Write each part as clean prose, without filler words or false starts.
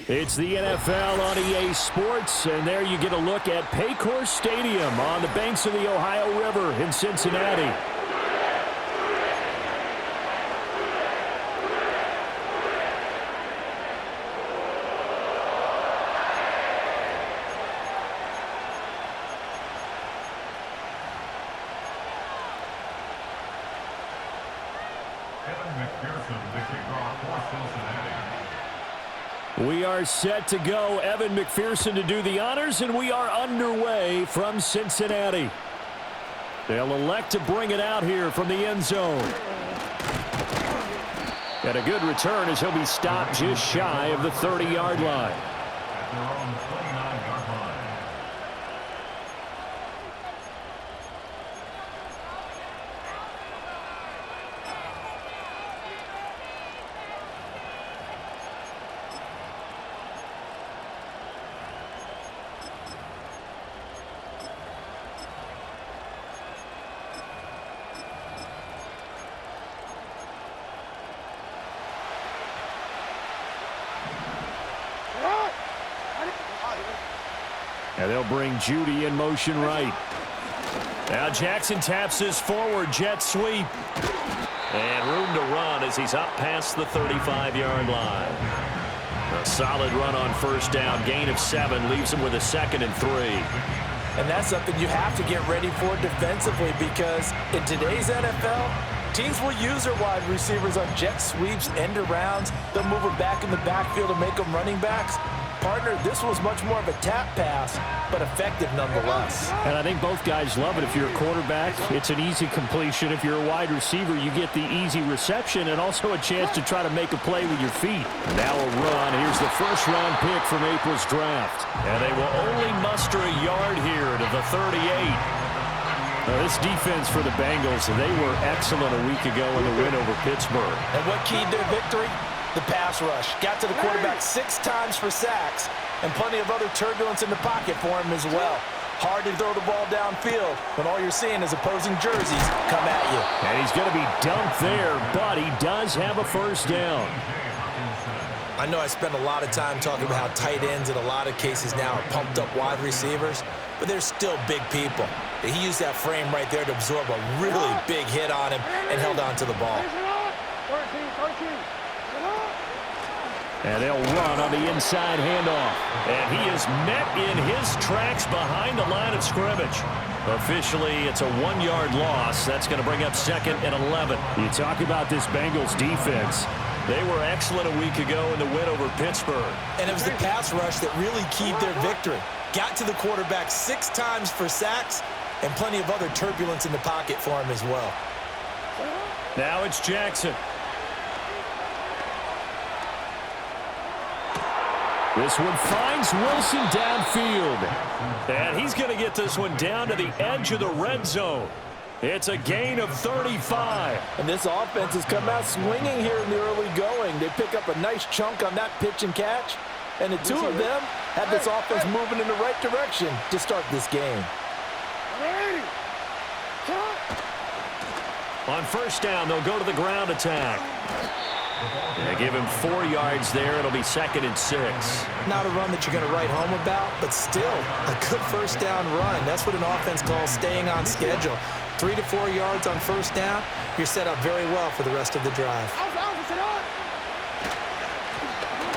It's the NFL on EA Sports, and there you get a look at Paycor Stadium on the banks of the Ohio River in Cincinnati. We are set to go. Evan McPherson to do the honors, and we are underway from Cincinnati. They'll elect to bring it out here from the end zone. And a good return as he'll be stopped just shy of the 30-yard line. At their own 29-yard line. And they'll bring Judy in motion right. Now Jackson taps this forward jet sweep. And room to run as he's up past the 35-yard line. A solid run on first down. Gain of 7 leaves him with a 2nd and 3. And that's something you have to get ready for defensively, because in today's NFL, teams will use their wide receivers on jet sweeps, end arounds. They'll move them back in the backfield and make them running backs. Partner, this was much more of a tap pass, but effective nonetheless. And I think both guys love it. If you're a quarterback, it's an easy completion. If you're a wide receiver, you get the easy reception and also a chance to try to make a play with your feet. Now a run. Here's the first-round pick from April's draft. And they will only muster a yard here to the 38. Now, this defense for the Bengals, they were excellent a week ago in the win over Pittsburgh. And what keyed their victory? The pass rush. Got to the quarterback 6 times for sacks, and plenty of other turbulence in the pocket for him as well. Hard to throw the ball downfield when all you're seeing is opposing jerseys come at you. And he's going to be dumped there, but he does have a first down. I know I spend a lot of time talking about how tight ends in a lot of cases now are pumped up wide receivers, but they're still big people. He used that frame right there to absorb a really big hit on him and held on to the ball. And they'll run on the inside handoff. And he is met in his tracks behind the line of scrimmage. Officially, it's a 1-yard loss. That's going to bring up 2nd and 11. You talk about this Bengals defense. They were excellent a week ago in the win over Pittsburgh. And it was the pass rush that really keyed their victory. Got to the quarterback 6 times for sacks, and plenty of other turbulence in the pocket for him as well. Now it's Jackson. This one finds Wilson downfield. And he's going to get this one down to the edge of the red zone. It's a gain of 35. And this offense has come out swinging here in the early going. They pick up a nice chunk on that pitch and catch. And the two of them have this offense moving in the right direction to start this game. On first down, they'll go to the ground attack. They give him 4 yards there. It'll be 2nd and 6. Not a run that you're going to write home about, but still a good first down run. That's what an offense calls staying on schedule. 3 to 4 yards on first down, you're set up very well for the rest of the drive.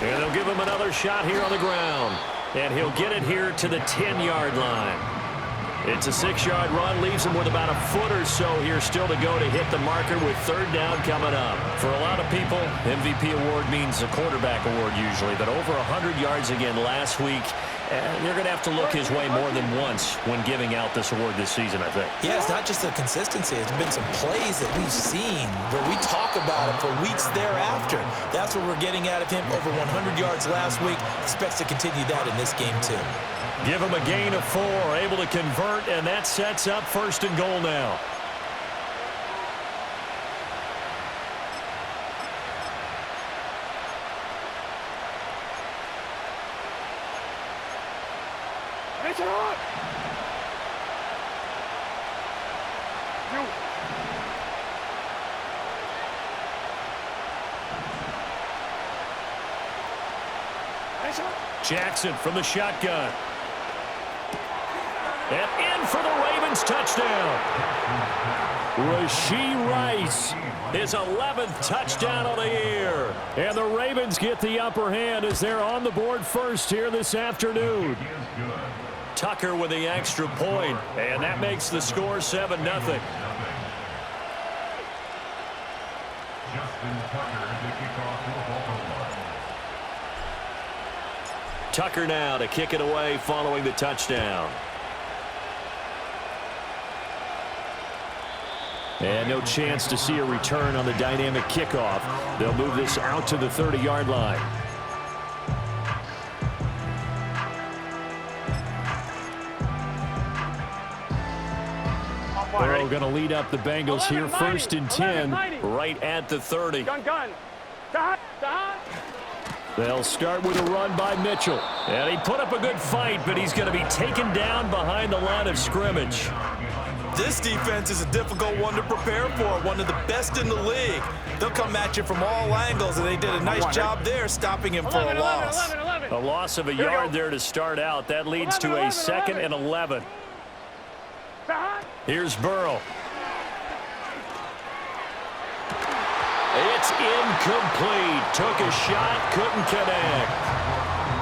And they'll give him another shot here on the ground. And he'll get it here to the 10-yard line. It's a 6-yard run, leaves him with about a foot or so here still to go to hit the marker with 3rd down coming up. For a lot of people, MVP award means a quarterback award usually, but over 100 yards again last week. They're going to have to look his way more than once when giving out this award this season, I think. Yeah, it's not just the consistency. It's been some plays that we've seen where we talk about him for weeks thereafter. That's what we're getting out of him. Over 100 yards last week. Expects to continue that in this game, too. Give him a gain of 4, able to convert, and that sets up 1st and goal now. Jackson from the shotgun. And in for the Ravens touchdown. Rashee Rice, his 11th touchdown of the year. And the Ravens get the upper hand as they're on the board first here this afternoon. Tucker with the extra point, and that makes the score 7-0. Tucker now to kick it away following the touchdown. And no chance to see a return on the dynamic kickoff. They'll move this out to the 30-yard line. Burrow going to lead up the Bengals here, 1st and 10, right at the 30. They'll start with a run by Mitchell. And he put up a good fight, but he's going to be taken down behind the line of scrimmage. This defense is a difficult one to prepare for, one of the best in the league. They'll come at you from all angles, and they did a nice job there stopping him for a loss. A loss of a yard there to start out. That leads to a 2nd and 11. Here's Burrow. It's incomplete. Took a shot, couldn't connect.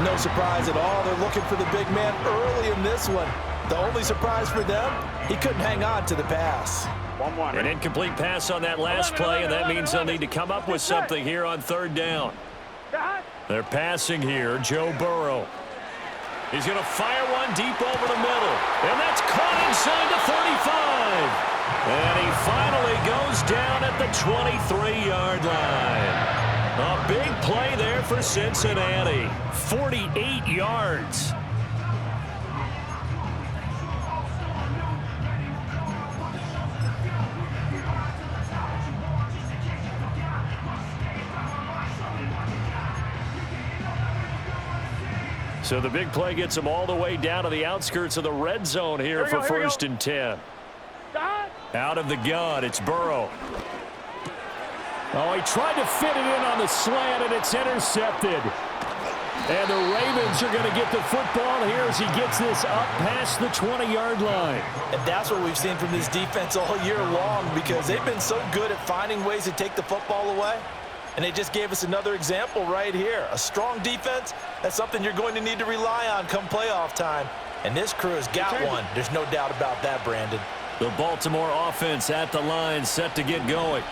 No surprise at all. They're looking for the big man early in this one. The only surprise for them, he couldn't hang on to the pass. An incomplete pass on that last play, and that means they'll need to come up with something here on 3rd down. They're passing here, Joe Burrow. He's going to fire one deep over the middle, and that's caught inside the 35. And he finally goes down at the 23-yard line. A big play there for Cincinnati. 48 yards. So the big play gets him all the way down to the outskirts of the red zone here for 1st and 10. Out of the gun, it's Burrow. Oh, he tried to fit it in on the slant, and it's intercepted. And the Ravens are going to get the football here as he gets this up past the 20-yard line. And that's what we've seen from this defense all year long, because they've been so good at finding ways to take the football away. And they just gave us another example right here. A strong defense, that's something you're going to need to rely on come playoff time. And this crew has got one. There's no doubt about that, Brandon. The Baltimore offense at the line, set to get going.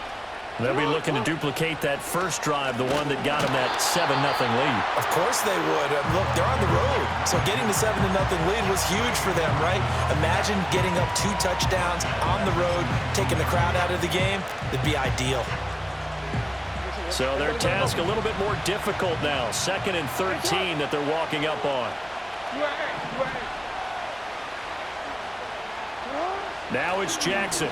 They'll be looking to duplicate that first drive, the one that got them that 7-0 lead. Of course they would. Look, they're on the road. So getting the 7-0 lead was huge for them, right? Imagine getting up 2 touchdowns on the road, taking the crowd out of the game. It'd be ideal. So their task a little bit more difficult now. 2nd and 13 that they're walking up on. Now it's Jackson.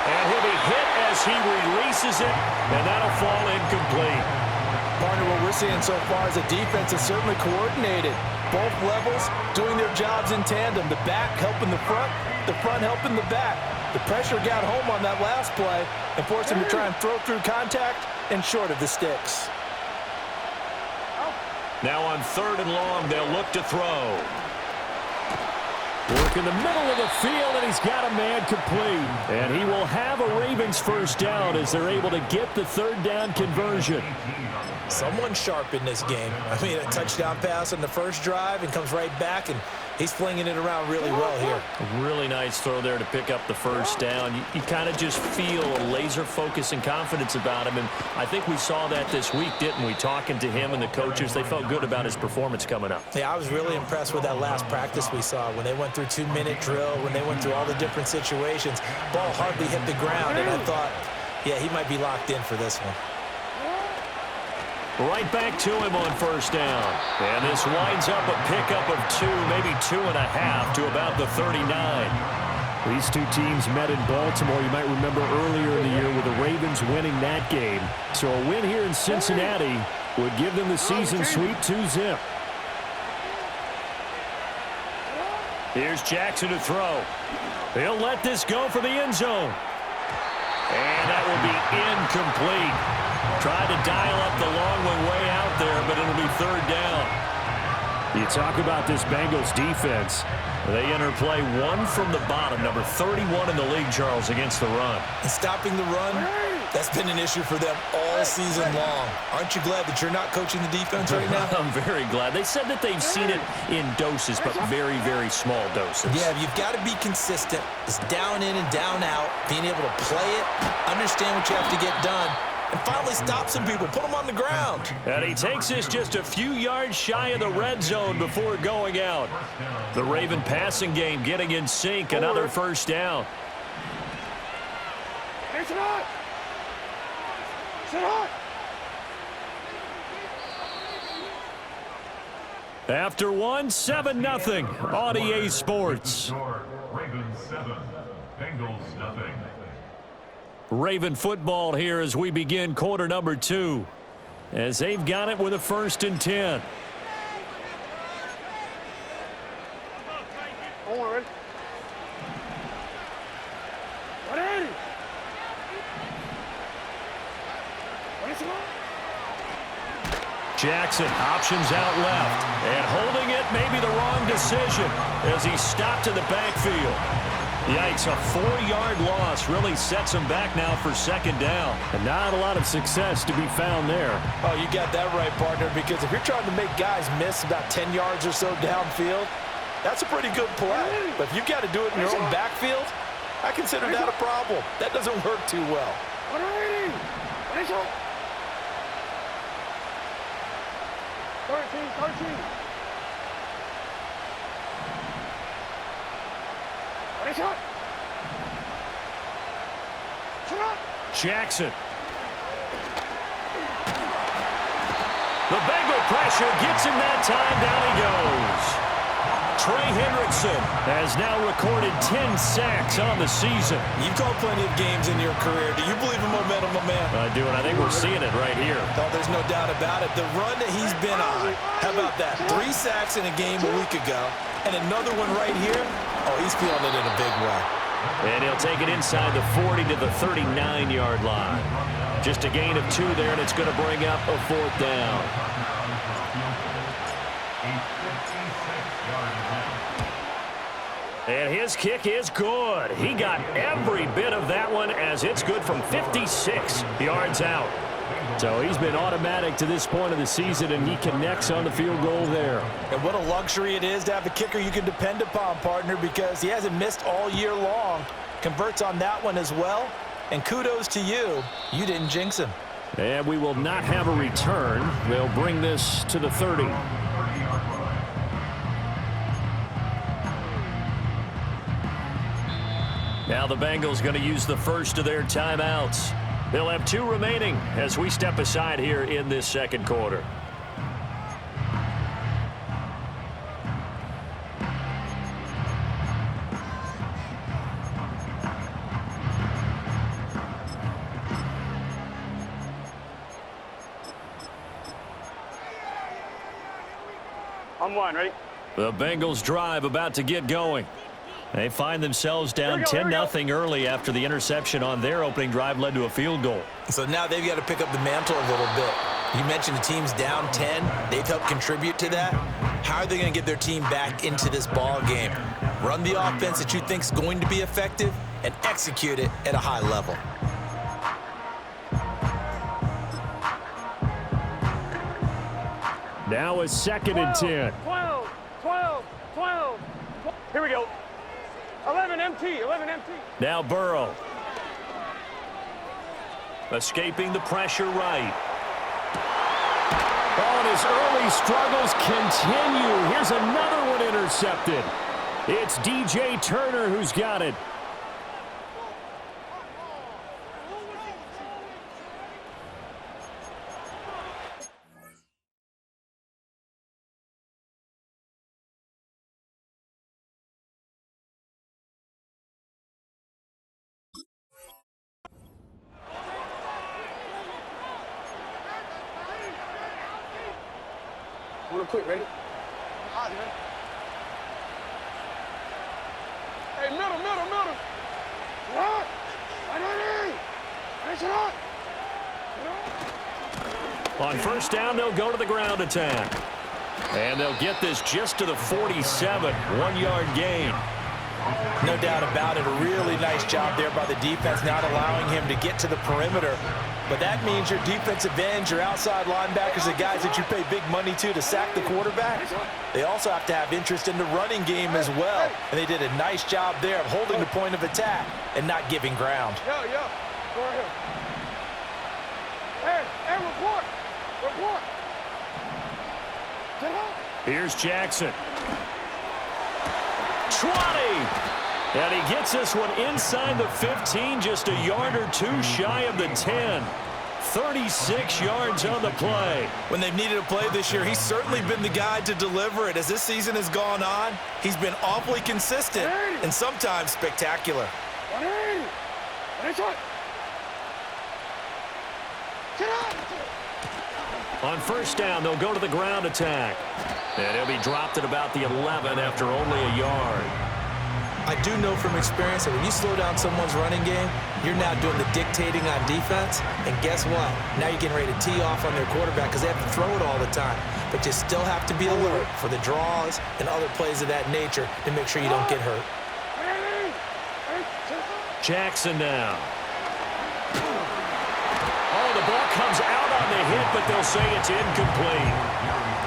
And he'll be hit as he releases it, and that'll fall incomplete. Partner, what we're seeing so far is a defense is certainly coordinated. Both levels doing their jobs in tandem. The back helping the front helping the back. The pressure got home on that last play and forced him to try and throw through contact and short of the sticks. Now on 3rd and long, they'll look to throw. Work in the middle of the field, and he's got a man complete. And he will have a Ravens first down as they're able to get the 3rd down conversion. Someone sharp in this game. I mean, a touchdown pass on the first drive and comes right back, and he's flinging it around really well here. A really nice throw there to pick up the first down. You kind of just feel a laser focus and confidence about him, and I think we saw that this week, didn't we? Talking to him and the coaches, they felt good about his performance coming up. Yeah, I was really impressed with that last practice we saw when they went through 2-minute drill, when they went through all the different situations. Ball hardly hit the ground, and I thought, yeah, he might be locked in for this one. Right back to him on first down. And this winds up a pickup of 2, maybe 2.5 to about the 39. These two teams met in Baltimore, you might remember earlier in the year with the Ravens winning that game. So a win here in Cincinnati would give them the season sweep 2-zip. Here's Jackson to throw. He'll let this go for the end zone. And that will be incomplete. Tried to dial up the long one way out there, but it'll be third down. You talk about this Bengals defense. They enter play one from the bottom, number 31 in the league, Charles, against the run. And stopping the run, that's been an issue for them all season long. Aren't you glad that you're not coaching the defense right now? I'm very glad. They said that they've seen it in doses, but very, very small doses. Yeah, you've got to be consistent. It's down in and down out, being able to play it, understand what you have to get done, and finally stop some people, put them on the ground. And he takes this just a few yards shy of the red zone before going out. The Raven passing game getting in sync, another first down. After one, 7-0 on EA Sports. Ravens 7, Bengals nothing. Raven football here as we begin quarter number 2. As they've got it with a 1st and 10. Jackson options out left, and holding it may be the wrong decision as he stopped in the backfield. Yikes, a 4-yard loss really sets him back now for 2nd down. And not a lot of success to be found there. Oh, you got that right, partner, because if you're trying to make guys miss about 10 yards or so downfield, that's a pretty good play. But if you've got to do it in your own backfield, I consider that a problem. That doesn't work too well. Jackson. The Bengal pressure gets him that time. Down he goes. Trey Hendrickson has now recorded 10 sacks on the season. You've called plenty of games in your career. Do you believe in momentum, my man? I do, and I think we're seeing it right here. Oh, there's no doubt about it. The run that he's been on, how about that? 3 sacks in a game a week ago, and another one right here. Oh, he's feeling it in a big way. And he'll take it inside the 40 to the 39-yard line. Just a gain of 2 there, and it's going to bring up a 4th down. And his kick is good. He got every bit of that one as it's good from 56 yards out. So he's been automatic to this point of the season, and he connects on the field goal there. And what a luxury it is to have a kicker you can depend upon, partner, because he hasn't missed all year long. Converts on that one as well. And kudos to you. You didn't jinx him. And we will not have a return. They'll bring this to the 30. Now the Bengals going to use the first of their timeouts. They'll have 2 remaining as we step aside here in this 2nd quarter. On 1, ready? The Bengals drive about to get going. They find themselves down 10-0 early after the interception on their opening drive led to a field goal. So now they've got to pick up the mantle a little bit. You mentioned the team's down 10. They've helped contribute to that. How are they going to get their team back into this ball game? Run the offense that you think is going to be effective and execute it at a high level. Now a 2nd and 10. 12, 12, 12. Here we go. 11 MT, 11 MT. Now Burrow. Escaping the pressure right. Oh, and his early struggles continue. Here's another one intercepted. It's DJ Turner who's got it. Real quick, ready? Hey, middle. Right. Right. On first down, they'll go to the ground attack. And they'll get this just to the 47, 1-yard gain. No doubt about it. A really nice job there by the defense, not allowing him to get to the perimeter. But that means your defensive ends, your outside linebackers, the guys that you pay big money to sack the quarterback, they also have to have interest in the running game as well. And they did a nice job there of holding the point of attack and not giving ground. Go ahead. Hey, report. Here's Jackson. 20. And he gets this one inside the 15, just a yard or two shy of the 10. 36 yards on the play. When they've needed a play this year, he's certainly been the guy to deliver it. As this season has gone on, he's been awfully consistent and sometimes spectacular. 180. Nice one. Get up. On first down, they'll go to the ground attack. And he'll be dropped at about the 11 after only a yard. I do know from experience that when you slow down someone's running game, you're now doing the dictating on defense. And guess what? Now you're getting ready to tee off on their quarterback because they have to throw it all the time. But you still have to be alert for the draws and other plays of that nature to make sure you don't get hurt. Jackson now. Oh, the ball comes out on the hit, but they'll say it's incomplete.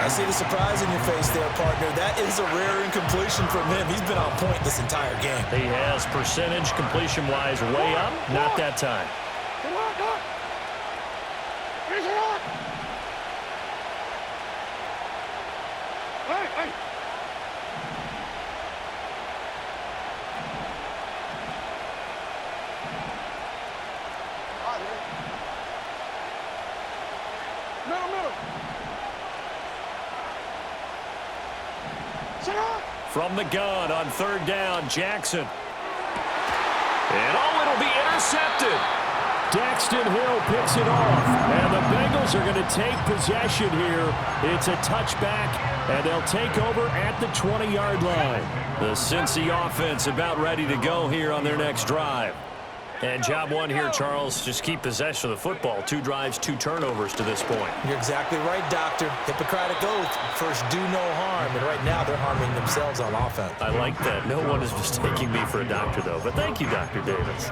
I see the surprise in your face there, partner. That is a rare incompletion from him. He's been on point this entire game. He has percentage completion-wise way up. Not that time. Come on. Finish it on. Hey. Middle. From the gun on third down, Jackson. And it'll be intercepted. Daxton Hill picks it off. And the Bengals are going to take possession here. It's a touchback, and they'll take over at the 20-yard line. The Cincy offense about ready to go here on their next drive. And job one here, Charles, just keep possession of the football. 2 drives, 2 turnovers to this point. You're exactly right, Doctor. Hippocratic oath. First, do no harm. And right now, they're harming themselves on offense. I like that. No one is mistaking me for a doctor, though. But thank you, Dr. Davis.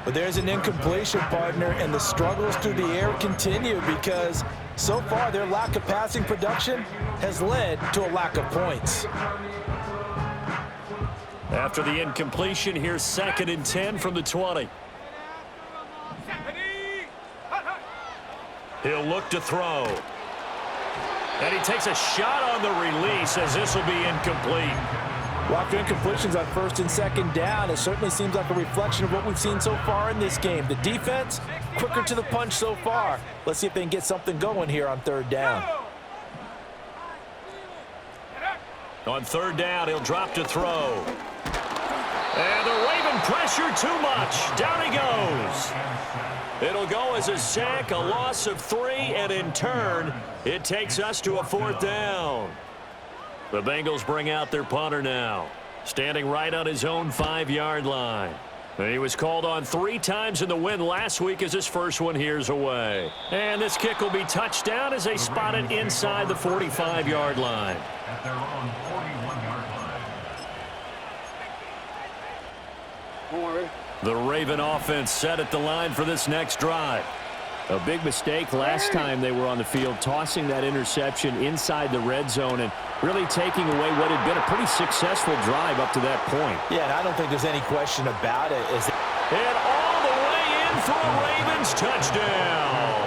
But there's an incompletion, partner, and the struggles through the air continue because so far their lack of passing production has led to a lack of points. After the incompletion, here's 2nd and 10 from the 20. He'll look to throw. And he takes a shot on the release as this will be incomplete. Well, after incompletions on 1st and 2nd down, it certainly seems like a reflection of what we've seen so far in this game. The defense, quicker to the punch so far. Let's see if they can get something going here on 3rd down. On 3rd down, he'll drop to throw. And the Raven pressure too much. Down he goes. It'll go as a sack, a loss of 3, and in turn, it takes us to a 4th down. The Bengals bring out their punter now, standing right on his own 5-yard line. He was called on 3 times in the win last week as his first one here's away. And this kick will be touchdown as they spot it inside the 45-yard line. At their own 41-yard line. The Raven offense set at the line for this next drive. A big mistake last time they were on the field, tossing that interception inside the red zone and really taking away what had been a pretty successful drive up to that point. Yeah, and I don't think there's any question about it. And all the way in for a Ravens touchdown.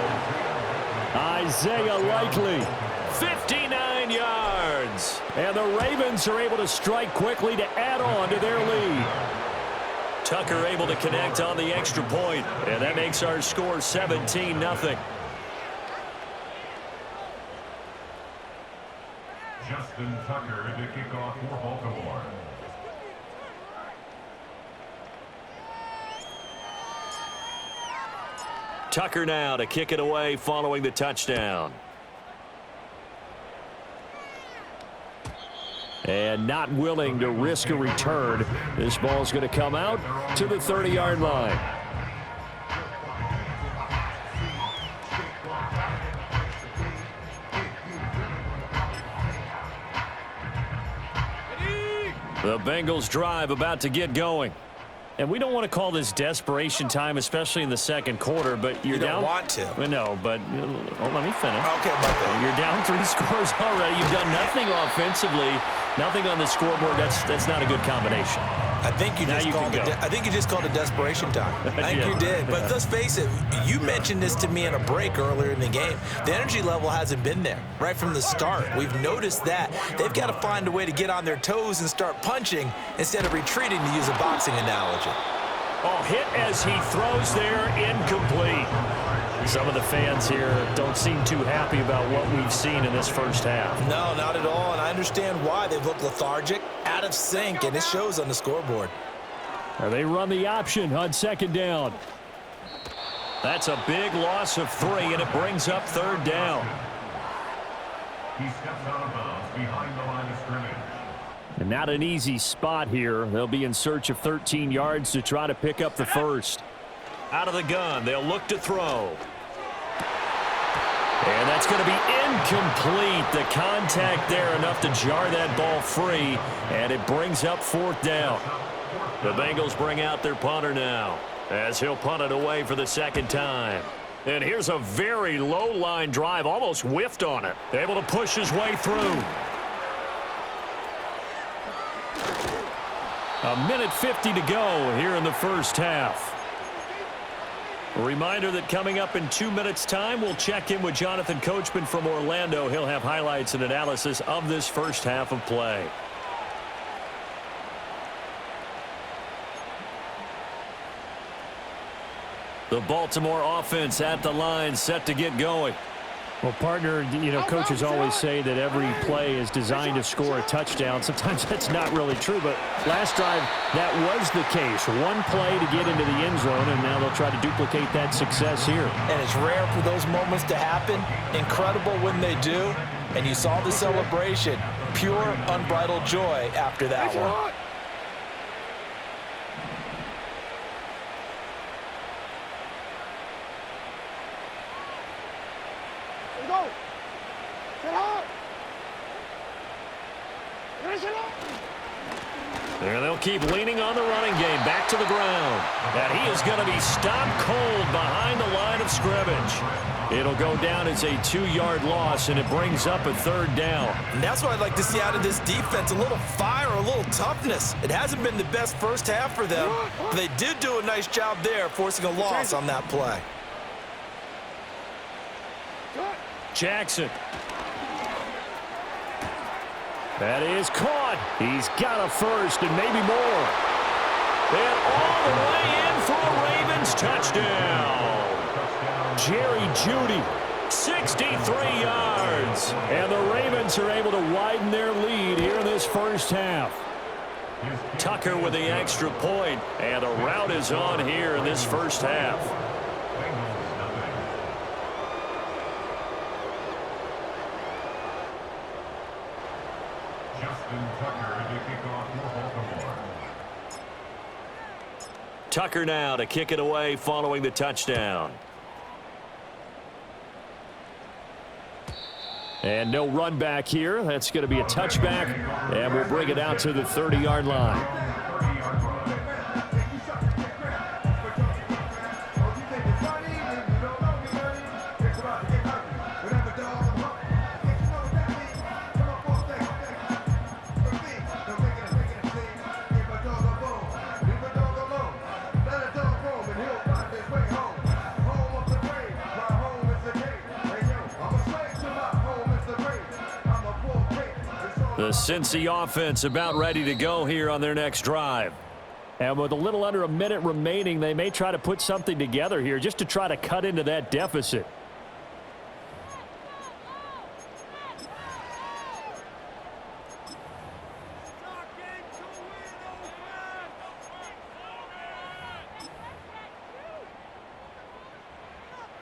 Isaiah Likely, 59 yards. And the Ravens are able to strike quickly to add on to their lead. Tucker able to connect on the extra point, and that makes our score 17-0. Justin Tucker to kick off for Baltimore. Tucker now to kick it away following the touchdown. And not willing to risk a return. This ball's going to come out to the 30-yard line. The Bengals drive about to get going. And we don't want to call this desperation time, especially in the second quarter, but you're down. You don't want to. No, but let me finish. Okay, my You're down 3 scores already. You've done nothing offensively, nothing on the scoreboard. That's not a good combination. I think you just called it desperation time. I think you did. But let's face it, you mentioned this to me in a break earlier in the game. The energy level hasn't been there right from the start. We've noticed that. They've got to find a way to get on their toes and start punching instead of retreating, to use a boxing analogy. Oh, hit as he throws there, incomplete. Some of the fans here don't seem too happy about what we've seen in this first half. No, not at all, and I understand why. They've looked lethargic, out of sync, and it shows on the scoreboard. They run the option on second down. That's a big loss of 3, and it brings up third down. He steps out of bounds behind the line of scrimmage. And not an easy spot here. They'll be in search of 13 yards to try to pick up the first. Out of the gun, they'll look to throw. And that's going to be incomplete. The contact there enough to jar that ball free, and it brings up fourth down. The Bengals bring out their punter now as he'll punt it away for the second time. And here's a very low-line drive, almost whiffed on it. Able to push his way through. A minute 50 to go here in the first half. A reminder that coming up in 2 minutes' time, we'll check in with Jonathan Coachman from Orlando. He'll have highlights and analysis of this first half of play. The Baltimore offense at the line, set to get going. Well, partner, coaches always say that every play is designed to score a touchdown. Sometimes that's not really true, but last drive, that was the case. One play to get into the end zone, and now they'll try to duplicate that success here. And it's rare for those moments to happen. Incredible when they do. And you saw the celebration. Pure, unbridled joy after that one. There they'll keep leaning on the running game. Back to the ground. And he is going to be stopped cold behind the line of scrimmage. It'll go down as a 2-yard loss, and it brings up a third down. And that's what I'd like to see out of this defense, a little fire, a little toughness. It hasn't been the best first half for them, but they did do a nice job there, forcing a loss on that play. Jackson. That is caught. He's got a first and maybe more. And all the way in for a Ravens touchdown. Jerry Jeudy, 63 yards. And the Ravens are able to widen their lead here in this first half. Tucker with the extra point, and the route is on here in this first half. Tucker now to kick it away following the touchdown. And no run back here. That's going to be a touchback, and we'll bring it out to the 30-yard line. The Cincy offense about ready to go here on their next drive. And with a little under a minute remaining, they may try to put something together here just to try to cut into that deficit.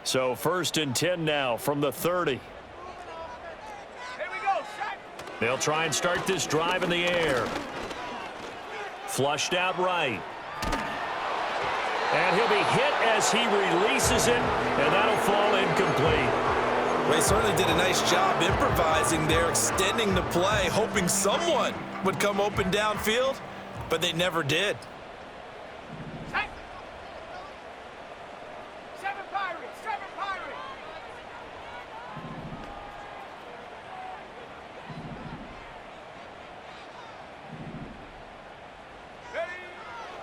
So 1st and 10 now from the 30. They'll try and start this drive in the air. Flushed out right. And he'll be hit as he releases it, and that'll fall incomplete. They certainly did a nice job improvising there, extending the play, hoping someone would come open downfield, but they never did. Seven Pirates! Seven Pirates!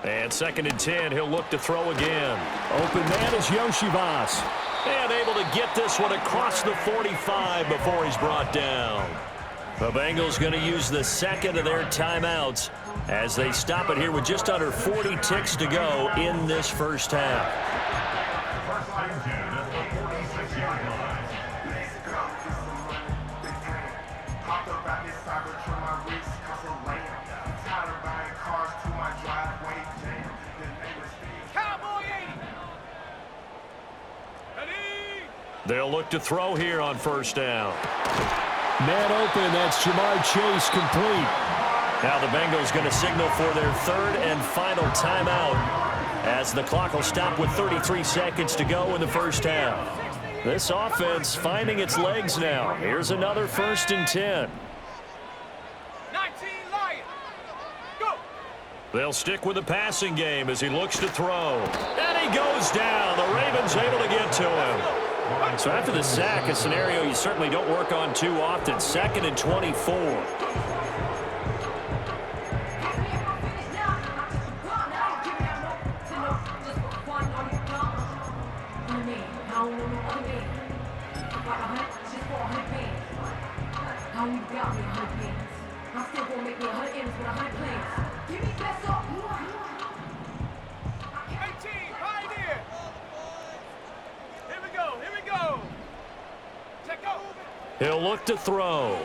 And 2nd and 10, he'll look to throw again. Open man is Yoshivas. And able to get this one across the 45 before he's brought down. The Bengals going to use the second of their timeouts as they stop it here with just under 40 ticks to go in this first half. First and 10 at the 46-yard line. Cowboy 80! Ready? They'll look to throw here on first down. Man open, that's Jamar Chase complete. Now the Bengals going to signal for their third and final timeout as the clock will stop with 33 seconds to go in the first half. This offense finding its legs now. Here's another 1st and 10. 19 Lions! Go! They'll stick with the passing game as he looks to throw. And he goes down. The Ravens able to get to him. So after the sack, a scenario you certainly don't work on too often. 2nd and 24. He'll look to throw.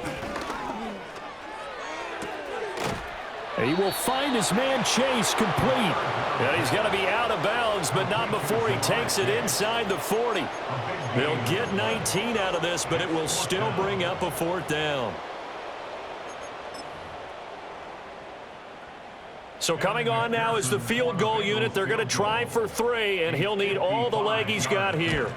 He will find his man Chase complete. Yeah, he's got to be out of bounds, but not before he takes it inside the 40. They'll get 19 out of this, but it will still bring up a 4th down. So coming on now is the field goal unit. They're going to try for 3, and he'll need all the leg he's got here.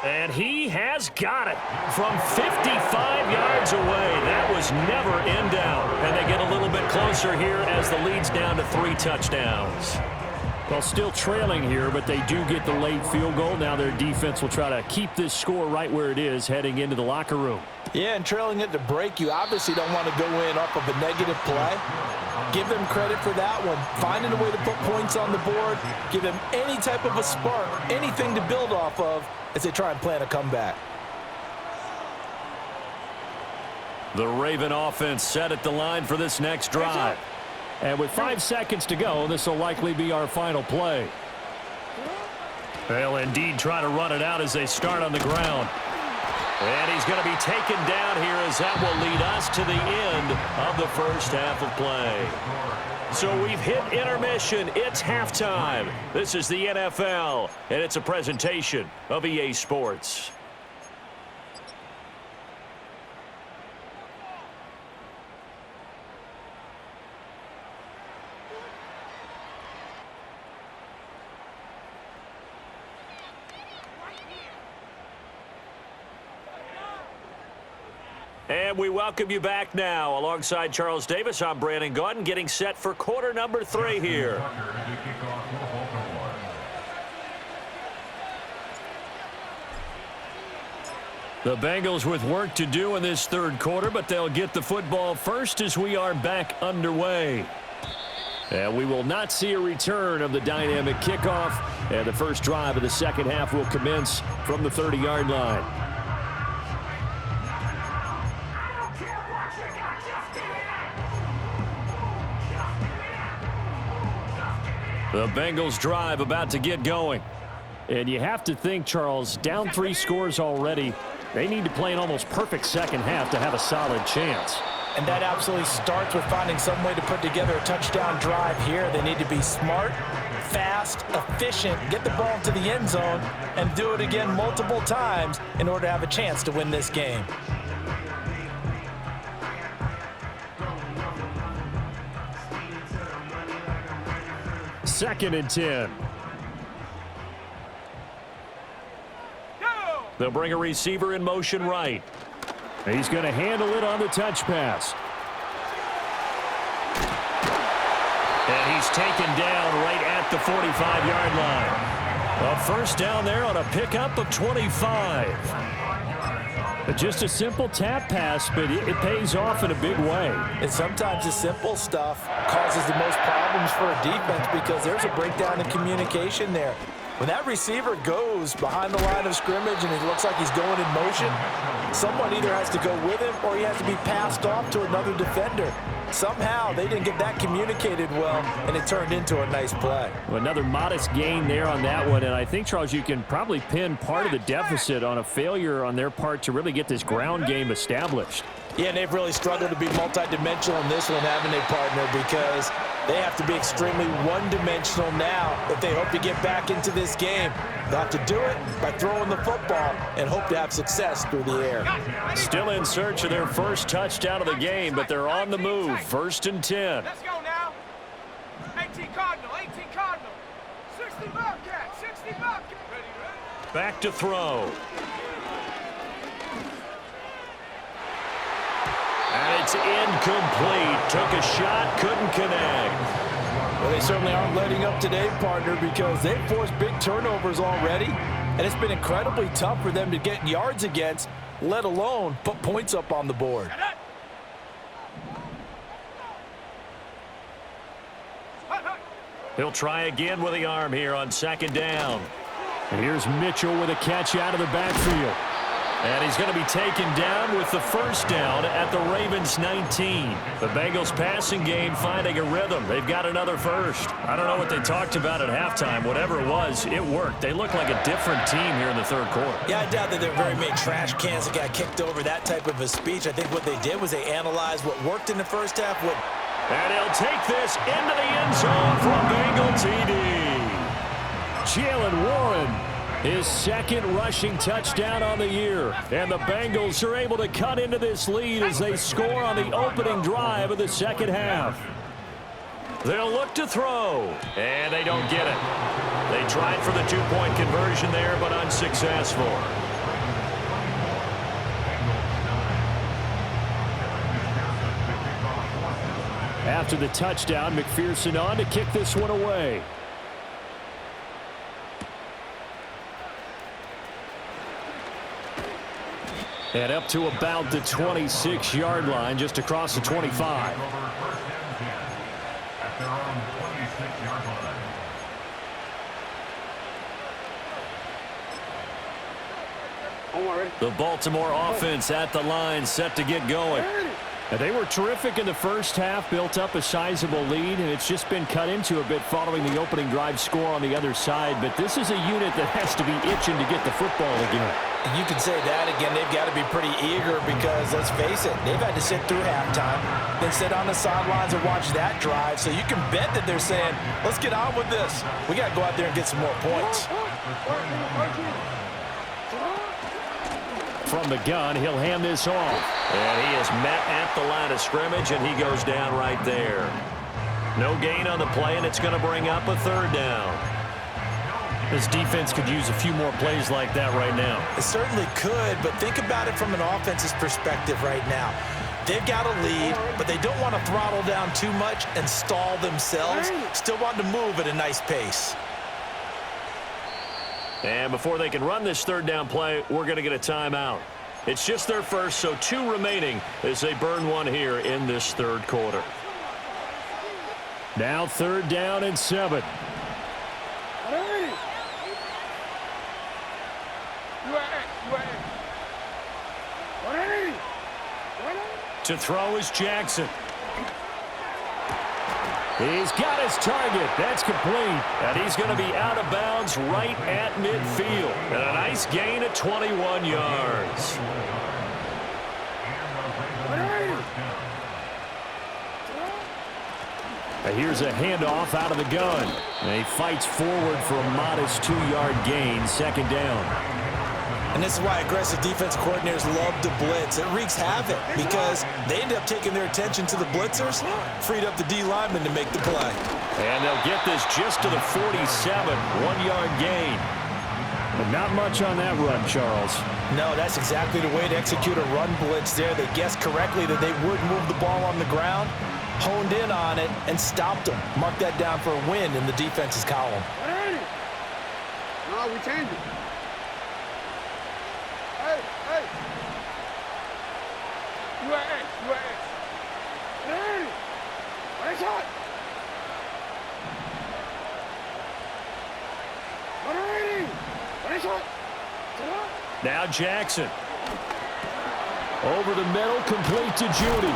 And he has got it from 55 yards away. That was never in doubt. And they get a little bit closer here as the lead's down to 3 touchdowns. Well, still trailing here, but they do get the late field goal. Now their defense will try to keep this score right where it is heading into the locker room. Yeah, and trailing it to break, you obviously don't want to go in off of a negative play. Give them credit for that one. Finding a way to put points on the board. Give them any type of a spark, anything to build off of as they try and plan a comeback. The Raven offense set at the line for this next drive. And with 5 seconds to go, this will likely be our final play. They'll indeed try to run it out as they start on the ground. And he's going to be taken down here as that will lead us to the end of the first half of play. So we've hit intermission. It's halftime. This is the NFL, and it's a presentation of EA Sports. And we welcome you back now. Alongside Charles Davis, I'm Brandon Gaudin, getting set for quarter number 3 here. The Bengals with work to do in this third quarter, but they'll get the football first as we are back underway. And we will not see a return of the dynamic kickoff, and the first drive of the second half will commence from the 30-yard line. The Bengals drive about to get going. And you have to think, Charles, down 3 scores already. They need to play an almost perfect second half to have a solid chance. And that absolutely starts with finding some way to put together a touchdown drive here. They need to be smart, fast, efficient, get the ball into the end zone, and do it again multiple times in order to have a chance to win this game. Second and 10. Go! They'll bring a receiver in motion right. He's going to handle it on the touch pass. And he's taken down right at the 45-yard line. A first down there on a pickup of 25. Just a simple tap pass, but it pays off in a big way. And sometimes the simple stuff causes the most problems for a defense because there's a breakdown in communication there. When that receiver goes behind the line of scrimmage and it looks like he's going in motion, someone either has to go with him or he has to be passed off to another defender. Somehow they didn't get that communicated well, and it turned into a nice play. Well, another modest gain there on that one, and I think, Charles, you can probably pin part of the deficit on a failure on their part to really get this ground game established. Yeah, and they've really struggled to be multidimensional in this one, haven't they, partner? Because they have to be extremely one-dimensional now if they hope to get back into this game. They'll have to do it by throwing the football and hope to have success through the air. Still in search of their first touchdown of the game, but they're on the move. First and 10. Let's go now. 18 Cardinal, 18 Cardinal. 60 Bobcat, 60 Bobcat. Ready? Back to throw. And it's incomplete. Took a shot, couldn't connect. Well, they certainly aren't letting up today, partner, because they've forced big turnovers already, and it's been incredibly tough for them to get yards against, let alone put points up on the board. He'll try again with the arm here on second down. And here's Mitchell with a catch out of the backfield. And he's going to be taken down with the first down at the Ravens 19. The Bengals passing game finding a rhythm. They've got another first. I don't know what they talked about at halftime. Whatever it was, it worked. They look like a different team here in the third quarter. Yeah, I doubt that there are very many trash cans that got kicked over, that type of a speech. I think what they did was they analyzed what worked in the first half. And he'll take this into the end zone for a Bengal TD. Jalen Warren, his second rushing touchdown on the year. And the Bengals are able to cut into this lead as they score on the opening drive of the second half. They'll look to throw, and they don't get it. They tried for the two-point conversion there, but unsuccessful. After the touchdown, McPherson on to kick this one away. And up to about the 26-yard line, just across the 25. The Baltimore offense at the line, set to get going. And they were terrific in the first half, built up a sizable lead, and it's just been cut into a bit following the opening drive score on the other side. But this is a unit that has to be itching to get the football again. You can say that again. They've got to be pretty eager because, let's face it, they've had to sit through halftime, then sit on the sidelines and watch that drive. So you can bet that they're saying, let's get on with this. We got to go out there and get some more points. From the gun, he'll hand this off. And he is met at the line of scrimmage, and he goes down right there. No gain on the play, and it's going to bring up a third down. This defense could use a few more plays like that right now. It certainly could, but think about it from an offense's perspective right now. They've got a lead, but they don't want to throttle down too much and stall themselves. Still want to move at a nice pace. And before they can run this third down play, we're going to get a timeout. It's just their first, so 2 remaining as they burn one here in this third quarter. Now 3rd down and 7. To throw is Jackson. He's got his target. That's complete. And he's going to be out of bounds right at midfield. And a nice gain of 21 yards. And here's a handoff out of the gun. And he fights forward for a modest 2-yard gain, 2nd down. And this is why aggressive defense coordinators love to blitz. It wreaks havoc because they end up taking their attention to the blitzers, freed up the D lineman to make the play. And they'll get this just to the 47, 1-yard gain. And Not much on that run, Charles. No, that's exactly the way to execute a run blitz there. They guessed correctly that they would move the ball on the ground, honed in on it, and stopped them. Mark that down for a win in the defense's column. No, we changed it. Hey, hey. You are X, you are X. Hey, what shot? What shot? Now Jackson. Over the middle, complete to Judy.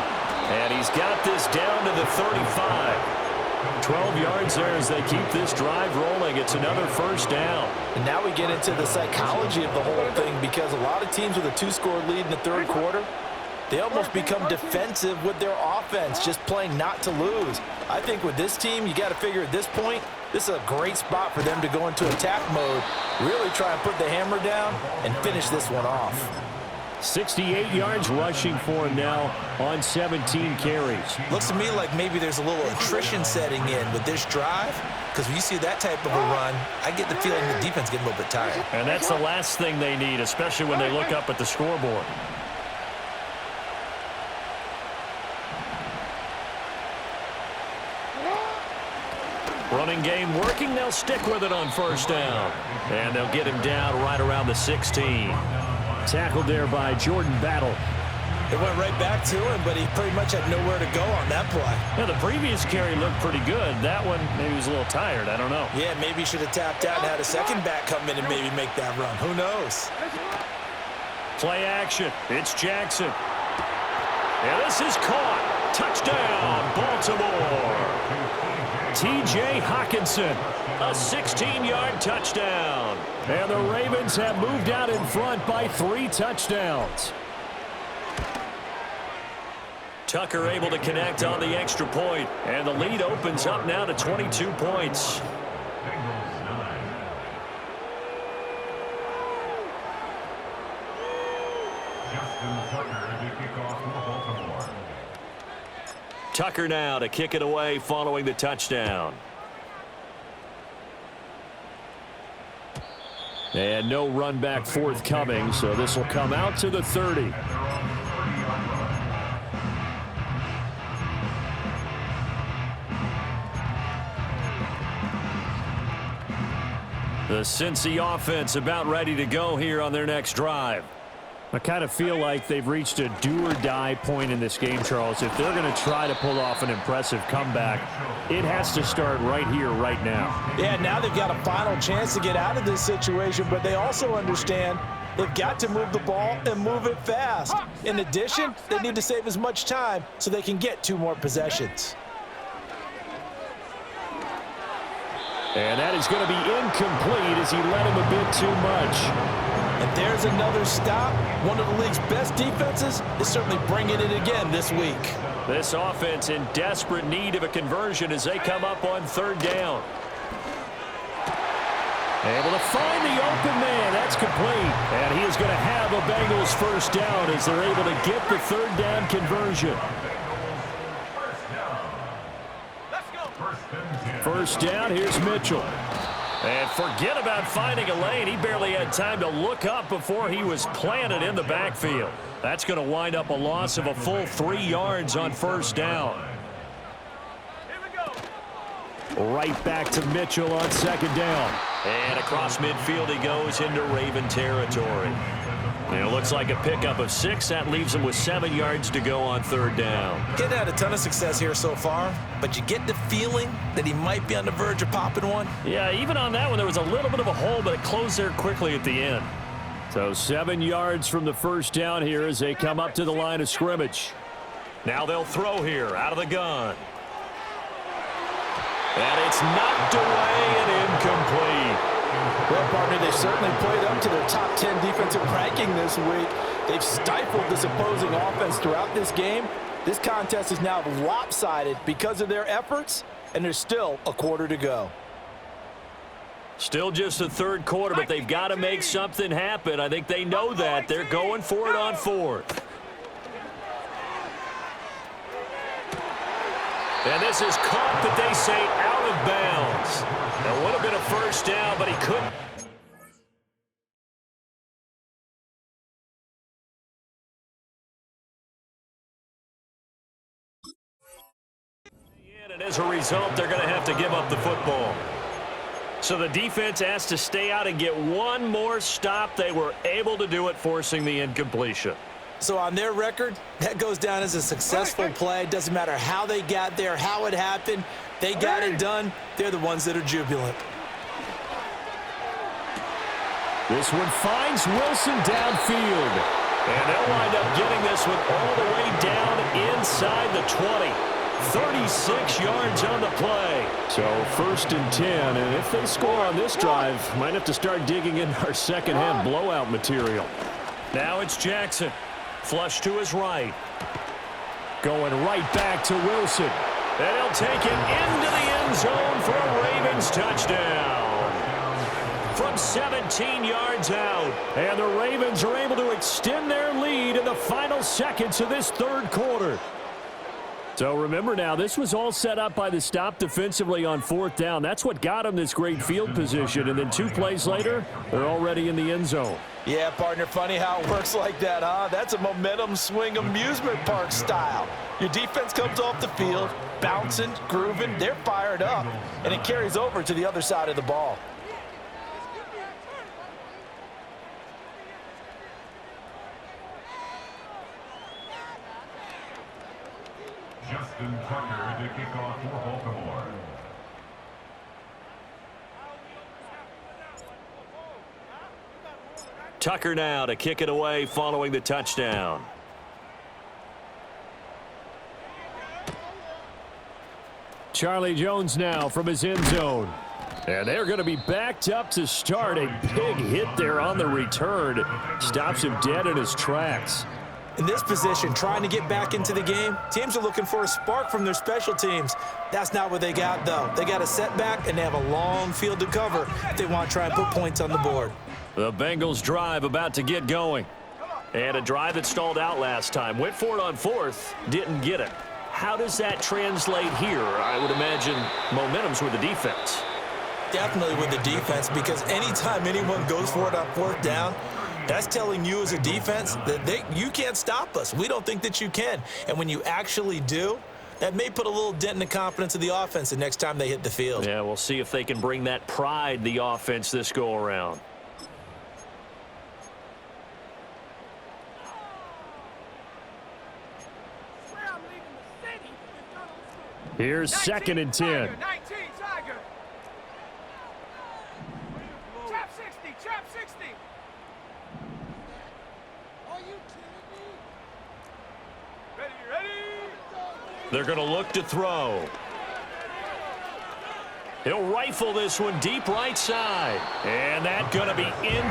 And he's got this down to the 35. 12 yards there as they keep this drive rolling. It's another first down. And now we get into the psychology of the whole thing, because a lot of teams with a 2-score lead in the third quarter, they almost become defensive with their offense, just playing not to lose. I think with this team, you got to figure at this point, this is a great spot for them to go into attack mode, really try and put the hammer down and finish this one off. 68 yards rushing for him now on 17 carries. Looks to me like maybe there's a little attrition setting in with this drive, because when you see that type of a run, I get the feeling the defense getting a little bit tired. And that's the last thing they need, especially when they look up at the scoreboard. Running game working. They'll stick with it on first down. And they'll get him down right around the 16. Tackled there by Jordan Battle. It went right back to him, but he pretty much had nowhere to go on that play. Yeah, the previous carry looked pretty good. That one, maybe he was a little tired. I don't know. Yeah, maybe he should have tapped out and had a second back come in and maybe make that run. Who knows? Play action. It's Jackson. And this is caught. Touchdown, Baltimore. T.J. Hawkinson, a 16-yard touchdown. And the Ravens have moved out in front by 3 touchdowns. Tucker able to connect on the extra point, and the lead opens up now to 22 points. Tucker now to kick it away following the touchdown. And no run back forthcoming, so this will come out to the 30. The Cincy offense about ready to go here on their next drive. I kind of feel like they've reached a do-or-die point in this game, Charles. If they're going to try to pull off an impressive comeback, it has to start right here, right now. Yeah, now they've got a final chance to get out of this situation, but they also understand they've got to move the ball and move it fast. In addition, they need to save as much time so they can get 2 more possessions. And that is going to be incomplete as he led him a bit too much. And there's another stop. One of the league's best defenses is certainly bringing it again this week. This offense in desperate need of a conversion as they come up on third down. Able to find the open man. That's complete. And he is going to have a Bengals first down as they're able to get the third down conversion. First down, here's Mitchell. And forget about finding a lane. He barely had time to look up before he was planted in the backfield. That's going to wind up a loss of a full 3 yards on first down. Right back to Mitchell on second down. And across midfield he goes into Raven territory. And it looks like a pickup of 6. That leaves him with 7 yards to go on third down. Getting had a ton of success here so far, but you get the feeling that he might be on the verge of popping one. Yeah, even on that one, there was a little bit of a hole, but it closed there quickly at the end. So 7 yards from the first down here as they come up to the line of scrimmage. Now they'll throw here out of the gun. And it's knocked away and incomplete. Well, partner, they certainly played up to their top 10 defensive ranking this week. They've stifled this opposing offense throughout this game. This contest is now lopsided because of their efforts, and there's still a quarter to go. Still just the third quarter, but they've got to make something happen. I think they know that. They're going for it on fourth. And this is caught, but they say out of bounds. That would have been a first down, but he couldn't. As a result, they're going to have to give up the football. So the defense has to stay out and get one more stop. They were able to do it, forcing the incompletion. So on their record, that goes down as a successful play. Doesn't matter how they got there, how it happened. They got it done. They're the ones that are jubilant. This one finds Wilson downfield. And they'll wind up getting this one all the way down inside the 20. 36 yards on the play. So 1st and 10, and if they score on this drive, might have to start digging in our second-half blowout material. Now it's Jackson. Flush to his right. Going right back to Wilson. And he'll take it into the end zone for a Ravens touchdown. From 17 yards out. And the Ravens are able to extend their lead in the final seconds of this third quarter. So remember now, this was all set up by the stop defensively on 4th down. That's what got them this great field position. And then 2 plays later, they're already in the end zone. Yeah, partner, funny how it works like that, huh? That's a momentum swing amusement park style. Your defense comes off the field, bouncing, grooving, they're fired up, and it carries over to the other side of the ball. Justin Tucker to kick off for Baltimore. Tucker now to kick it away following the touchdown. Charlie Jones now from his end zone. And they're going to be backed up to start. A big hit there on the return. Stops him dead in his tracks. In this position, trying to get back into the game, teams are looking for a spark from their special teams. That's not what they got, though. They got a setback, and they have a long field to cover if they want to try and put points on the board. The Bengals drive about to get going. And a drive that stalled out last time. Went for it on 4th, didn't get it. How does that translate here? I would imagine momentum's with the defense. Definitely with the defense, because anytime anyone goes for it on 4th down, that's telling you as a defense that you can't stop us. We don't think that you can. And when you actually do, that may put a little dent in the confidence of the offense the next time they hit the field. Yeah, we'll see if they can bring that pride, the offense, this go-around. Here's 2nd and 10. 19, Tiger. Trap 60, trap 60. Are you kidding me? Ready? They're going to look to throw. He'll rifle this one deep right side. And that's going to be in.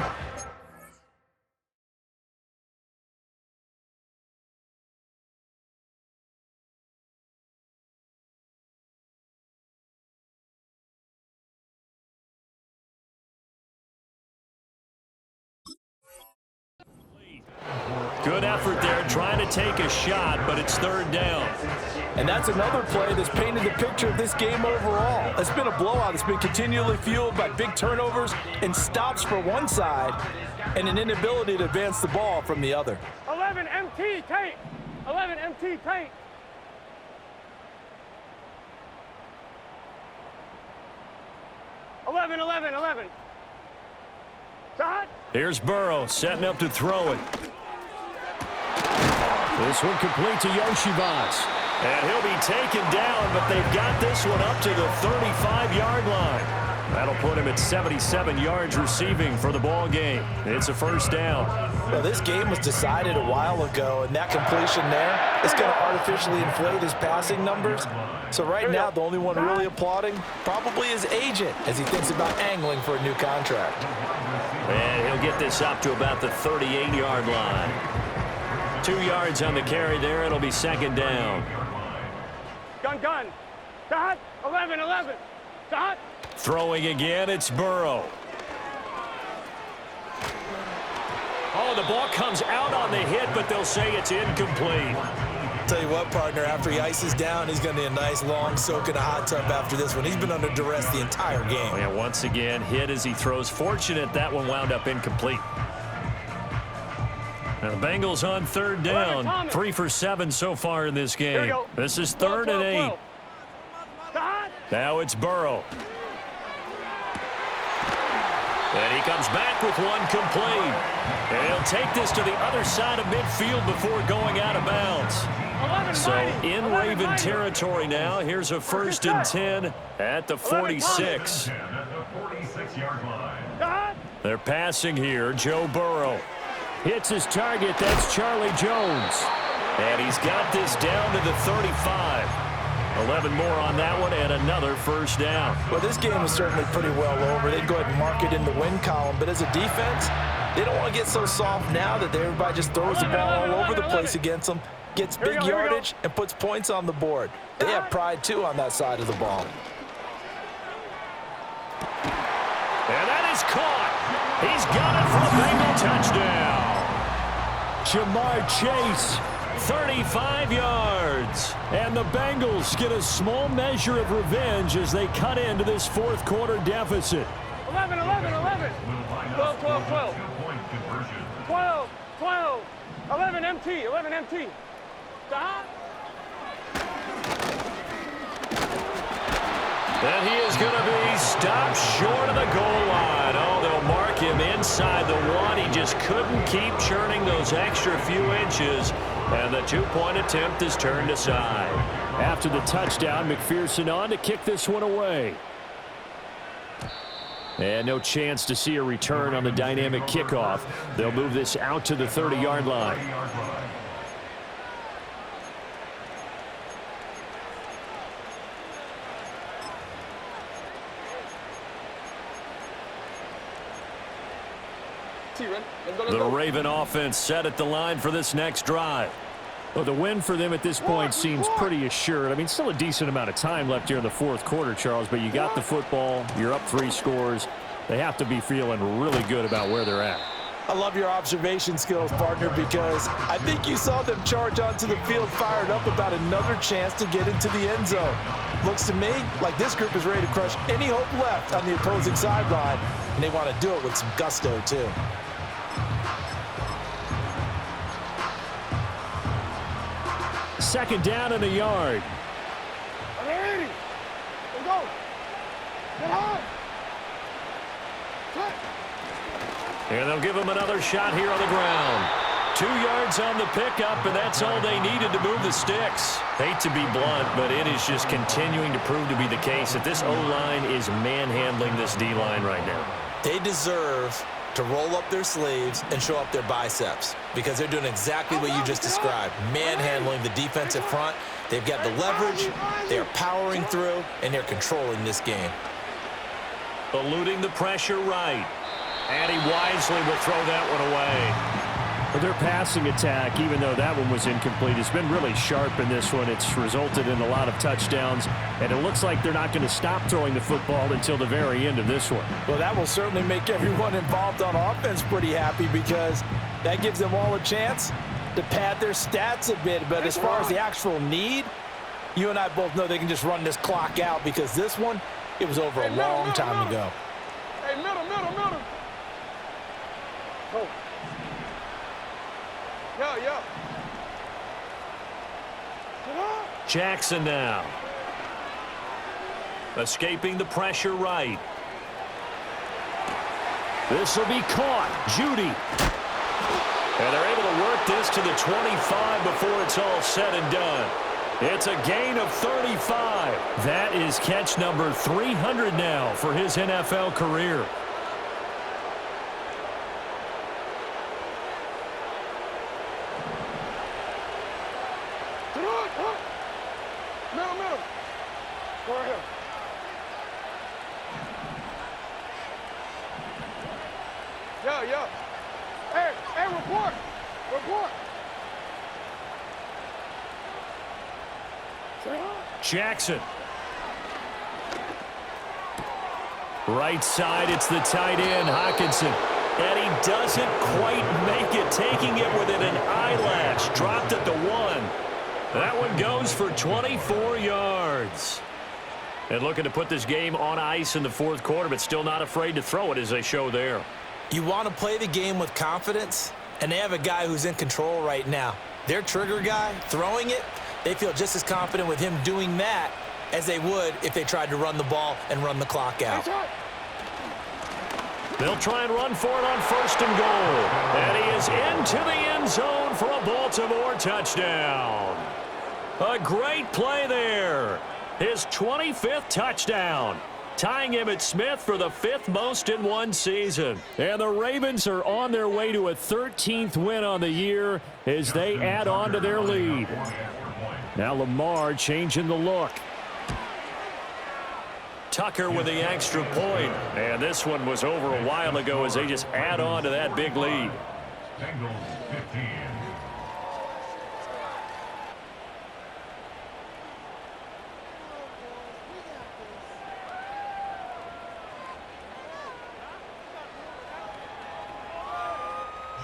Good effort there, trying to take a shot, but it's 3rd down. And that's another play that's painted the picture of this game overall. It's been a blowout. It's been continually fueled by big turnovers and stops for one side and an inability to advance the ball from the other. 11 MT tape. 11 MT tape. Eleven. Shot. Here's Burrow setting up to throw it. This one complete to Yoshibas. And he'll be taken down, but they've got this one up to the 35-yard line. That'll put him at 77 yards receiving for the ball game. It's a 1st down. Well, this game was decided a while ago, and that completion there is going to artificially inflate his passing numbers. So right now, the only one really applauding probably his agent as he thinks about angling for a new contract. And he'll get this up to about the 38-yard line. 2 yards on the carry there. It'll be 2nd down. Gun. Shot. 11. Shot. Throwing again, it's Burrow. Oh, the ball comes out on the hit, but they'll say it's incomplete. Tell you what, partner, after he ices down, he's going to need a nice long soak in a hot tub after this one. He's been under duress the entire game. Yeah, once again, hit as he throws. Fortunate that one wound up incomplete. Now the Bengals on 3rd down. 3 for 7 so far in this game. This is 3rd and 8. Now it's Burrow. And he comes back with one complete. And he'll take this to the other side of midfield before going out of bounds. So in Raven territory now. Here's a 1st and 10 at the 46. At the 46-yard line. They're passing here. Joe Burrow hits his target. That's Charlie Jones. And he's got this down to the 35. 11 more on that one and another first down. Well, this game is certainly pretty well over. They'd go ahead and mark it in the win column. But as a defense, they don't want to get so soft now that everybody just throws the ball all over the place against them, gets big yardage, and puts points on the board. They have pride, too, on that side of the ball. And that is caught. He's got it for a Bengal touchdown. Jamar Chase, 35 yards. and the Bengals get a small measure of revenge as they cut into this fourth quarter deficit. 11, 11, 11. 12, 12, 12. 12, 12. 11 MT, 11 MT. Stop. And he is going to be stopped short of the goal line. Oh, they'll mark him inside the one. He just couldn't keep churning those extra few inches. And the two-point attempt is turned aside. After the touchdown, McPherson on to kick this one away. And no chance to see a return on the dynamic kickoff. They'll move this out to the 30-yard line. The Raven offense set at the line for this next drive. Well, the win for them at this point seems pretty assured. I mean, still a decent amount of time left here in the fourth quarter, Charles, but you got the football, you're up 3 scores. They have to be feeling really good about where they're at. I love your observation skills, partner, because I think you saw them charge onto the field fired up about another chance to get into the end zone. Looks to me like this group is ready to crush any hope left on the opposing sideline, and they want to do it with some gusto, too. Second down and a yard. Ready. Let's go. Get home. And they'll give him another shot here on the ground. 2 yards on the pickup, and that's all they needed to move the sticks. Hate to be blunt, but it is just continuing to prove to be the case that this O-line is manhandling this D-line right now. They deserve to roll up their sleeves and show up their biceps because they're doing exactly what you just described, manhandling the defensive front. They've got the leverage, they're powering through, and they're controlling this game. Eluding the pressure right. And he wisely will throw that one away. But their passing attack, even though that one was incomplete, has been really sharp in this one. It's resulted in a lot of touchdowns, and it looks like they're not going to stop throwing the football until the very end of this one. Well, that will certainly make everyone involved on offense pretty happy because that gives them all a chance to pad their stats a bit. But as far as the actual need, you and I both know they can just run this clock out because this one, it was over a long time ago. Hey, middle, middle, middle. Go. Yeah. Jackson now. Escaping the pressure right. This will be caught. Judy. And they're able to work this to the 25 before it's all said and done. It's a gain of 35. That is catch number 300 now for his NFL career. Middle. Go right here. Yeah. Hey, report. Jackson. Right side, it's the tight end, Hockenson. And he doesn't quite make it, taking it within an eyelash. Dropped at the 1. That one goes for 24 yards. And looking to put this game on ice in the fourth quarter, but still not afraid to throw it as they show there. You want to play the game with confidence, and they have a guy who's in control right now. Their trigger guy, throwing it, they feel just as confident with him doing that as they would if they tried to run the ball and run the clock out. They'll try and run for it on 1st and goal. And he is into the end zone for a Baltimore touchdown. A great play there. His 25th touchdown, tying Emmitt Smith for the 5th most in one season. And the Ravens are on their way to a 13th win on the year as they add on to their lead. Now Lamar changing the look. Tucker with the extra point. And this one was over a while ago as they just add on to that big lead. Bengals 15.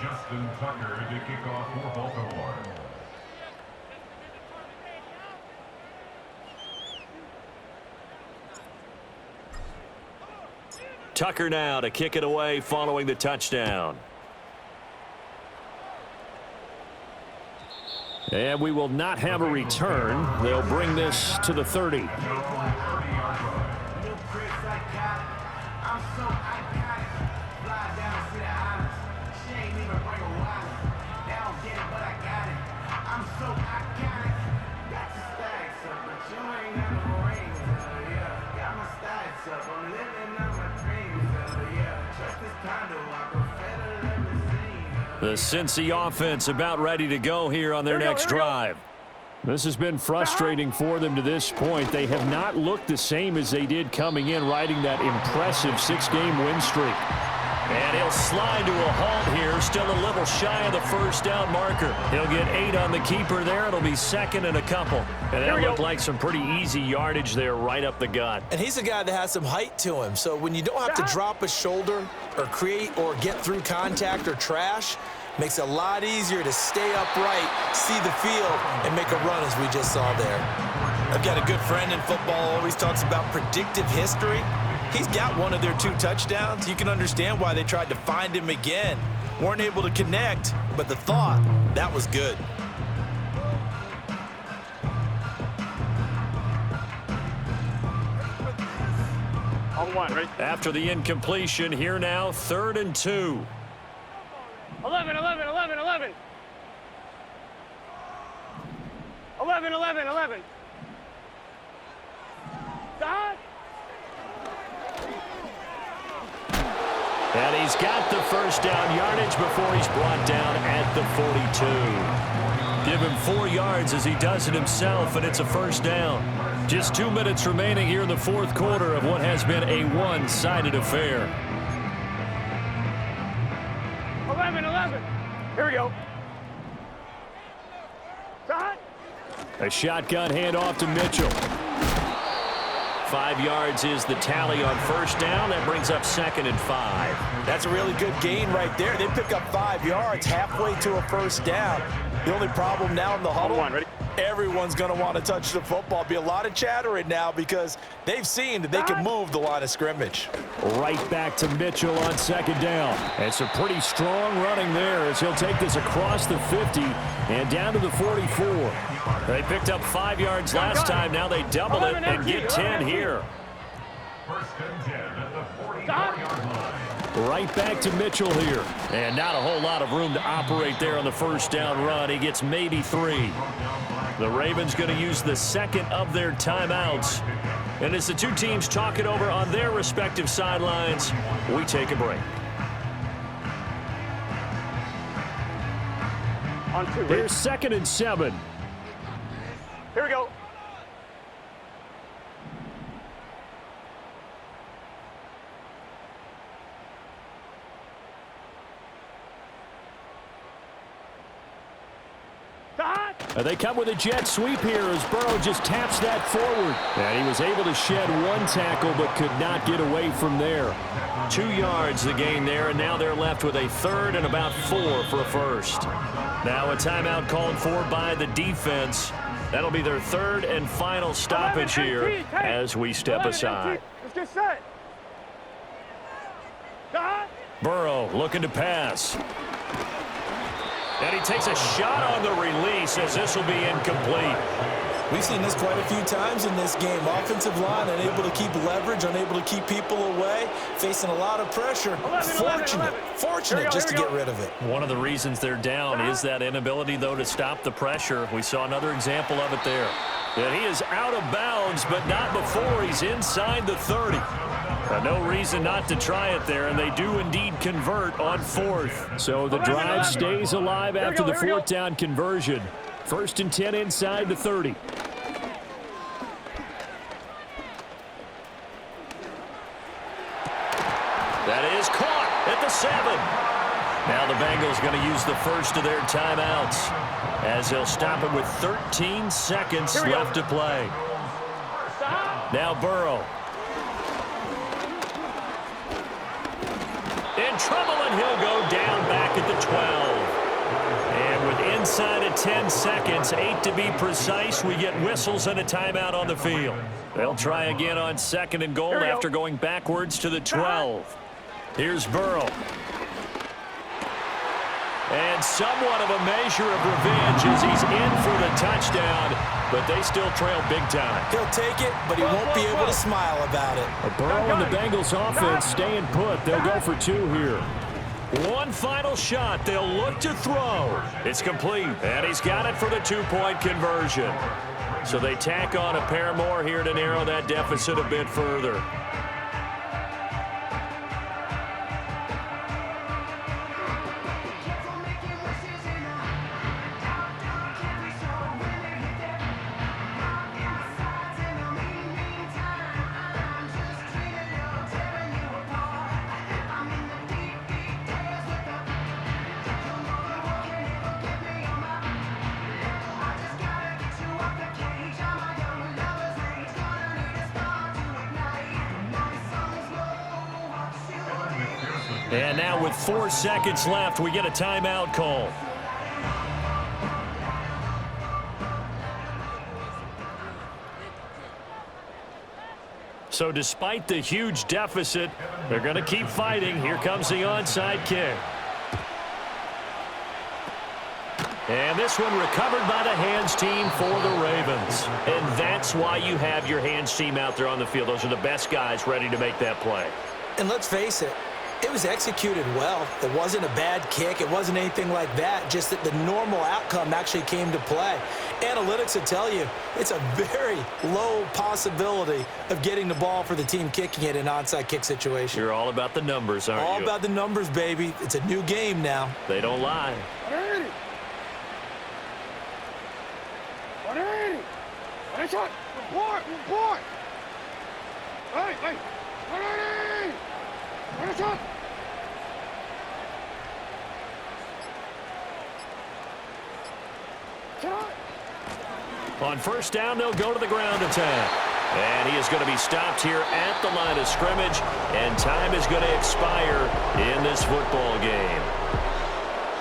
Justin Tucker to kick off for Baltimore. Tucker now to kick it away following the touchdown. And we will not have a return. They'll bring this to the 30. The Cincy offense about ready to go here on their next drive. This has been frustrating for them to this point. They have not looked the same as they did coming in, riding that impressive 6-game win streak. And he'll slide to a halt here, still a little shy of the 1st down marker. He'll get 8 on the keeper there. It'll be 2nd and a couple. And that looked like some pretty easy yardage there right up the gut. And he's a guy that has some height to him. So when you don't have to drop a shoulder or create or get through contact or trash, makes it a lot easier to stay upright, see the field, and make a run as we just saw there. I've got a good friend in football, always talks about predictive history. He's got one of their 2 touchdowns. You can understand why they tried to find him again. Weren't able to connect, but the thought, that was good. On 1, ready? After the incompletion, here now, 3rd and 2. 11, 11, 11, 11. 11, 11, 11. Dot. And he's got the 1st down yardage before he's brought down at the 42. Give him 4 yards as he does it himself, and it's a 1st down. Just 2 minutes remaining here in the 4th quarter of what has been a one-sided affair. 11, 11. Here we go. Dot. A shotgun handoff to Mitchell. 5 yards is the tally on 1st down. That brings up 2nd and 5. That's a really good gain right there. They pick up 5 yards halfway to a 1st down. The only problem now in the huddle, On 1, ready? everyone's going to want to touch the football. Be a lot of chatter right now because they've seen that they can move the line of scrimmage. Right back to Mitchell on 2nd down. It's a pretty strong running there as he'll take this across the 50 and down to the 44. They picked up 5 yards last time. Now they double it and get 10 here. 1st and 10 at the 44-yard line. Right back to Mitchell here. And not a whole lot of room to operate there on the 1st down run. He gets maybe 3. The Ravens going to use the 2nd of their timeouts. And as the 2 teams talk it over on their respective sidelines, we take a break. On 2, ready? Here's 2nd and 7. Here we go. They come with a jet sweep here as Burrow just taps that forward. And he was able to shed 1 tackle but could not get away from there. 2 yards the gain there, and now they're left with a 3rd and about 4 for a 1st. Now a timeout called for by the defense. That'll be their 3rd and final stoppage here as we step aside. Let's get set. Dot. Burrow looking to pass. And he takes a shot on the release as this will be incomplete. We've seen this quite a few times in this game. Offensive line unable to keep leverage, unable to keep people away, facing a lot of pressure. 11. Fortunate just to get rid of it. One of the reasons they're down is that inability, though, to stop the pressure. We saw another example of it there. And he is out of bounds, but not before he's inside the 30. No reason not to try it there, and they do indeed convert on 4th. So the drive stays alive after the 4th down conversion. 1st and 10 inside the 30. That is caught at the 7. Now the Bengals going to use the first of their timeouts as they'll stop it with 13 seconds left to play. Now Burrow. In trouble, and he'll go down back at the 12. And with inside of 10 seconds, 8 to be precise, we get whistles and a timeout on the field. They'll try again on 2nd and goal after going backwards to the 12. Here's Burrow. And somewhat of a measure of revenge as he's in for the touchdown, but they still trail big time. He'll take it, but he won't be able to smile about it. Burrow and the Bengals offense staying put. They'll go for 2 here. One final shot. They'll look to throw. It's complete, and he's got it for the 2-point conversion. So they tack on a pair more here to narrow that deficit a bit further. And now with 4 seconds left, we get a timeout call. So despite the huge deficit, they're going to keep fighting. Here comes the onside kick. And this one recovered by the hands team for the Ravens. And that's why you have your hands team out there on the field. Those are the best guys ready to make that play. And let's face it, it was executed well. It wasn't a bad kick. It wasn't anything like that. Just that the normal outcome actually came to play. Analytics will tell you it's a very low possibility of getting the ball for the team kicking it in an onside kick situation. You're all about the numbers, aren't you? All about the numbers, baby. It's a new game now. They don't lie. 180. 180. Nice shot. Report. Hey. 180. Nice shot. On 1st down, they'll go to the ground attack. And he is going to be stopped here at the line of scrimmage, and time is going to expire in this football game.